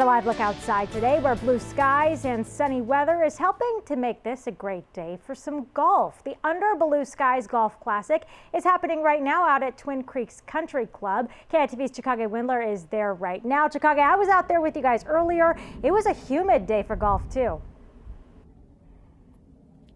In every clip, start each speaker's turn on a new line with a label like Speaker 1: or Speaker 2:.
Speaker 1: A live look outside today where blue skies and sunny weather is helping to make this a great day for some golf. The Under Ballou Skies Golf Classic is happening right now out at Twin Creeks Country Club. KITV's Chicago Windler is there right now. Chicago, I was out there with you guys earlier. It was a humid day for golf too.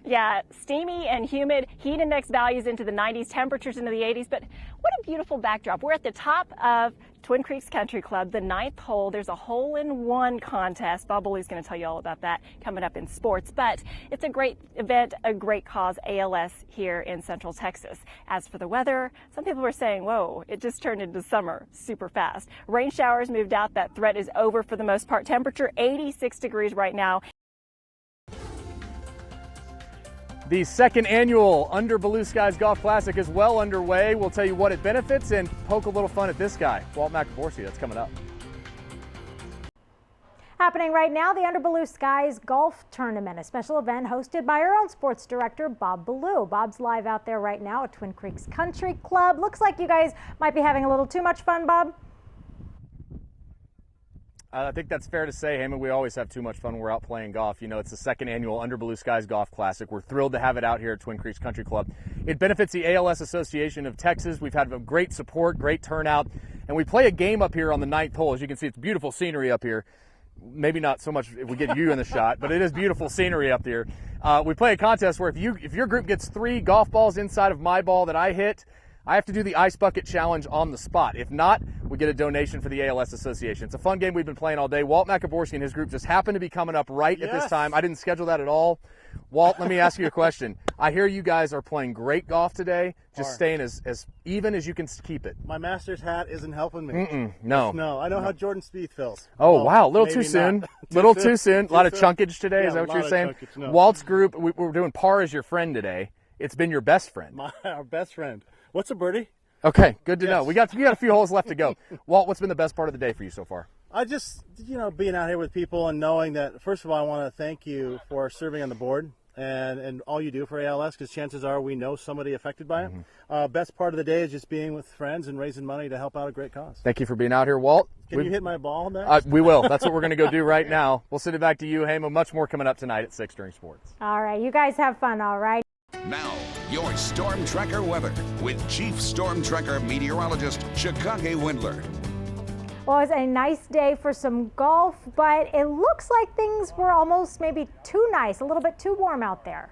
Speaker 2: Yeah, steamy and humid, heat index values into the 90s, temperatures into the 80s, but what a beautiful backdrop. We're at the top of Twin Creeks Country Club, the 9th hole. There's a hole-in-one contest. Bob Ballou is going to tell you all about that coming up in sports, but it's a great event, a great cause, ALS here in Central Texas. As for the weather, some people were saying, whoa, it just turned into summer super fast. Rain showers moved out. That threat is over for the most part. Temperature 86 degrees right now.
Speaker 3: The second annual Under Ballou Skies Golf Classic is well underway. We'll tell you what it benefits and poke a little fun at this guy, Walt McAvorsky. That's coming up.
Speaker 1: Happening right now, the Under Ballou Skies Golf Tournament, a special event hosted by our own sports director, Bob Ballou. Bob's live out there right now at Twin Creeks Country Club. Looks like you guys might be having a little too much fun, Bob.
Speaker 3: I think that's fair to say, Heyman. We always have too much fun when we're out playing golf. You know, it's the second annual Under Ballou Skies Golf Classic. We're thrilled to have it out here at Twin Creeks Country Club. It benefits the ALS Association of Texas. We've had a great support, great turnout, and we play a game up here on the 9th hole. As you can see, it's beautiful scenery up here. Maybe not so much if we get you in the shot, but it is beautiful scenery up here. We play a contest where if your group gets 3 golf balls inside of my ball that I hit, I have to do the ice bucket challenge on the spot. If not, we get a donation for the ALS Association. It's a fun game we've been playing all day. Walt McAvorsky and his group just happened to be coming up right at this time. I didn't schedule that at all. Walt, let me ask you a question. I hear you guys are playing great golf today, just staying as even as you can keep it.
Speaker 4: My Masters hat isn't helping me.
Speaker 3: No.
Speaker 4: No, I know how Jordan Spieth feels.
Speaker 3: Oh, well, wow, a little too soon. Little too soon. A lot of chunkage today,
Speaker 4: Yeah,
Speaker 3: is that what you're saying?
Speaker 4: Chunkage, no.
Speaker 3: Walt's group, we're doing par as your friend today. It's been your best friend.
Speaker 4: Our best friend. What's a birdie?
Speaker 3: Okay, good to know. We got a few holes left to go. Walt, what's been the best part of the day for you so far?
Speaker 4: I just, being out here with people and knowing that, first of all, I want to thank you for serving on the board and all you do for ALS, because chances are we know somebody affected by it. Best part of the day is just being with friends and raising money to help out a great cause.
Speaker 3: Thank you for being out here, Walt.
Speaker 4: Can you hit my ball next?
Speaker 3: We will. That's what we're going to go do right now. We'll send it back to you, Heyman. Much more coming up tonight at 6 during sports.
Speaker 1: All right, you guys have fun, all right?
Speaker 5: Now, your Storm Tracker weather with Chief Storm Tracker Meteorologist Chicago Windler.
Speaker 1: Well, it's a nice day for some golf, but it looks like things were almost maybe too nice, a little bit too warm out there.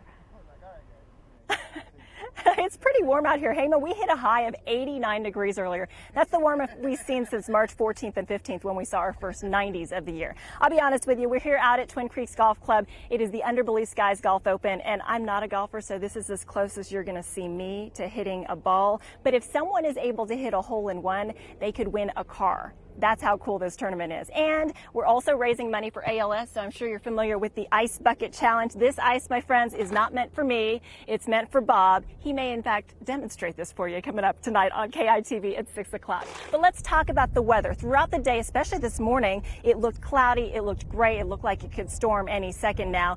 Speaker 2: It's pretty warm out here, Heyman. We hit a high of 89 degrees earlier. That's the warmest we've seen since March 14th and 15th when we saw our first 90s of the year. I'll be honest with you, we're here out at Twin Creeks Golf Club. It is the Under Ballou Skies Golf Open, and I'm not a golfer, so this is as close as you're going to see me to hitting a ball. But if someone is able to hit a hole-in-one, they could win a car. That's how cool this tournament is. And we're also raising money for ALS, so I'm sure you're familiar with the Ice Bucket Challenge. This ice, my friends, is not meant for me. It's meant for Bob. He may, in fact, demonstrate this for you coming up tonight on KITV at 6 o'clock. But let's talk about the weather. Throughout the day, especially this morning, it looked cloudy, it looked gray, it looked like it could storm any second now.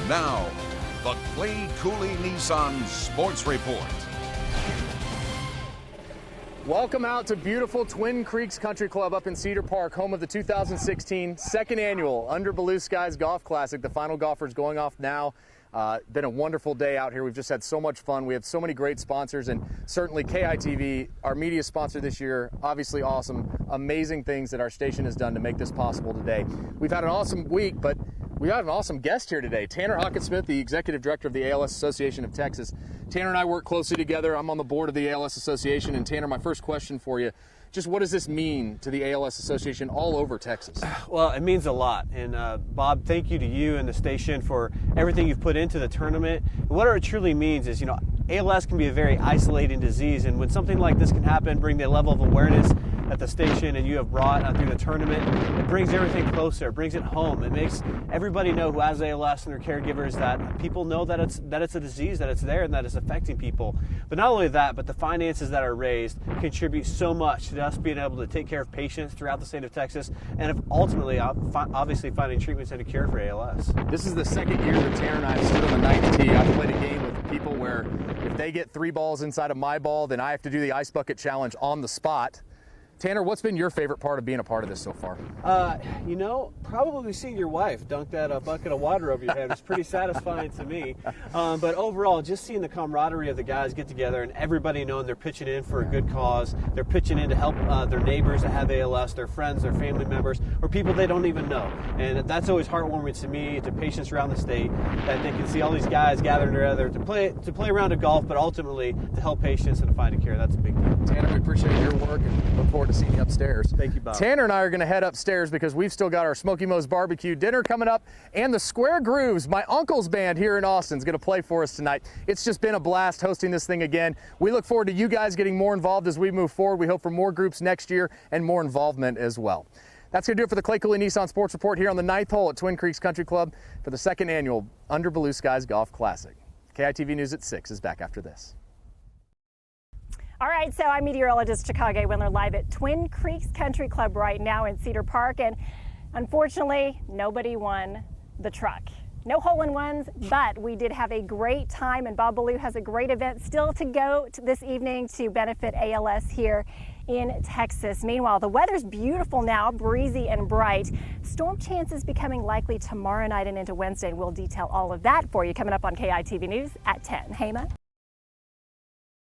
Speaker 5: Now, the Clay Cooley Nissan Sports Report.
Speaker 3: Welcome out to beautiful Twin Creeks Country Club up in Cedar Park, home of the 2016 second annual Under Ballou Skies Golf Classic. The final golfers going off now. Been a wonderful day out here. We've just had so much fun. We have so many great sponsors, and certainly KITV, our media sponsor this year, obviously awesome, amazing things that our station has done to make this possible today. We've had an awesome week, but we have an awesome guest here today. Tanner Hawkinsmith, the Executive Director of the ALS Association of Texas. Tanner and I work closely together. I'm on the board of the ALS Association. And Tanner, my first question for you, just what does this mean to the ALS Association all over Texas?
Speaker 6: Well, it means a lot. And Bob, thank you to you and the station for everything you've put into the tournament. And what it truly means is, ALS can be a very isolating disease. And when something like this can happen, bring the level of awareness at the station and you have brought through the tournament, it brings everything closer, it brings it home. It makes everybody know who has ALS and their caregivers that people know that it's a disease, that it's there and that it's affecting people. But not only that, but the finances that are raised contribute so much to us being able to take care of patients throughout the state of Texas and ultimately, obviously, finding treatments and a cure for ALS.
Speaker 3: This is the second year that Tanner and I have stood on the 9th tee. I've played a game with people where if they get 3 balls inside of my ball, then I have to do the Ice Bucket Challenge on the spot Tanner, what's been your favorite part of being a part of this so far?
Speaker 6: You know, probably seeing your wife dunk that bucket of water over your head was pretty satisfying to me. But overall, just seeing the camaraderie of the guys get together and everybody knowing they're pitching in for a good cause. They're pitching in to help their neighbors that have ALS, their friends, their family members, or people they don't even know. And that's always heartwarming to me, to patients around the state, that they can see all these guys gathered together to play around a golf, but ultimately to help patients and to find a cure. That's a big deal.
Speaker 3: Tanner, we appreciate your work and look forward to seeing you upstairs.
Speaker 6: Thank you, Bob.
Speaker 3: Tanner and I are going to head upstairs because we've still got our Smoky Mo's barbecue dinner coming up, and the Square Grooves, my uncle's band here in Austin, is going to play for us tonight. It's just been a blast hosting this thing again. We look forward to you guys getting more involved as we move forward. We hope for more groups next year and more involvement as well. That's going to do it for the Clay Cooley Nissan Sports Report here on the 9th hole at Twin Creeks Country Club for the 2nd annual Under Ballou Skies Golf Classic. KITV News at 6 is back after this.
Speaker 2: All right, so I'm meteorologist Chicago Windler live at Twin Creeks Country Club right now in Cedar Park, and unfortunately, nobody won the truck. No hole-in-ones, but we did have a great time, and Bob Ballou has a great event still to go this evening to benefit ALS here in Texas. Meanwhile, the weather's beautiful now, breezy and bright. Storm chances becoming likely tomorrow night and into Wednesday, and we'll detail all of that for you coming up on KITV News at 10. Hema?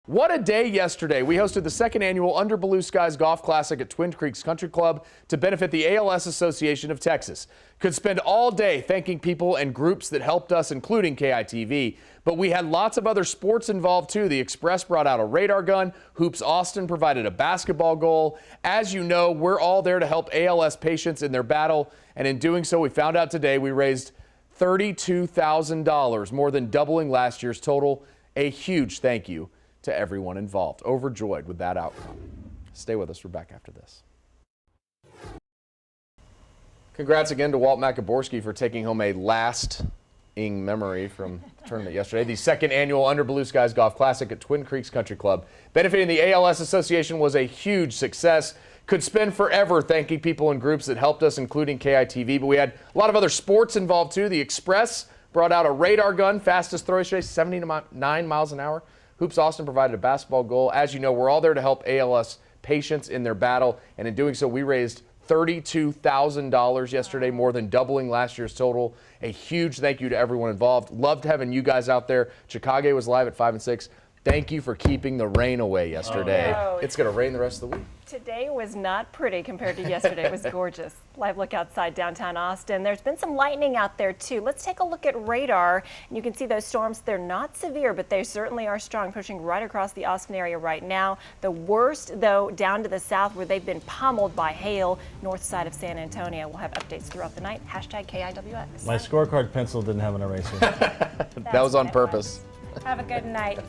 Speaker 3: What a day yesterday. We hosted the 2nd annual Under Ballou Skies Golf Classic at Twin Creeks Country Club to benefit the ALS Association of Texas. Could spend all day thanking people and groups that helped us, including KITV, but we had lots of other sports involved too. The Express brought out a radar gun. Hoops Austin provided a basketball goal. As you know, we're all there to help ALS patients in their battle, and in doing so, we found out today we raised $32,000, more than doubling last year's total. A huge thank you to everyone involved. Overjoyed with that outcome. Stay with us. We're back after this. Congrats again to Walt Macaborski for taking home a lasting memory from the tournament yesterday. The 2nd annual Under Ballou Skies Golf Classic at Twin Creeks Country Club, benefiting the ALS Association, was a huge success. Could spend forever thanking people and groups that helped us, including KITV, but we had a lot of other sports involved too. The Express brought out a radar gun, fastest throw yesterday, 79 miles an hour. Hoops Austin provided a basketball goal. As you know, we're all there to help ALS patients in their battle, and in doing so, we raised $32,000 yesterday, more than doubling last year's total. A huge thank you to everyone involved. Loved having you guys out there. Chicago was live at 5 and 6. Thank you for keeping the rain away yesterday.
Speaker 2: Oh, no.
Speaker 3: It's going to rain the rest of the week.
Speaker 2: Today was not pretty compared to yesterday. It was gorgeous. Live look outside downtown Austin. There's been some lightning out there too. Let's take a look at radar. And you can see those storms. They're not severe, but they certainly are strong, pushing right across the Austin area right now. The worst, though, down to the south where they've been pummeled by hail, north side of San Antonio. We'll have updates throughout the night. Hashtag KIWX.
Speaker 4: My scorecard pencil didn't have an eraser.
Speaker 3: That was on purpose.
Speaker 1: Have a good night.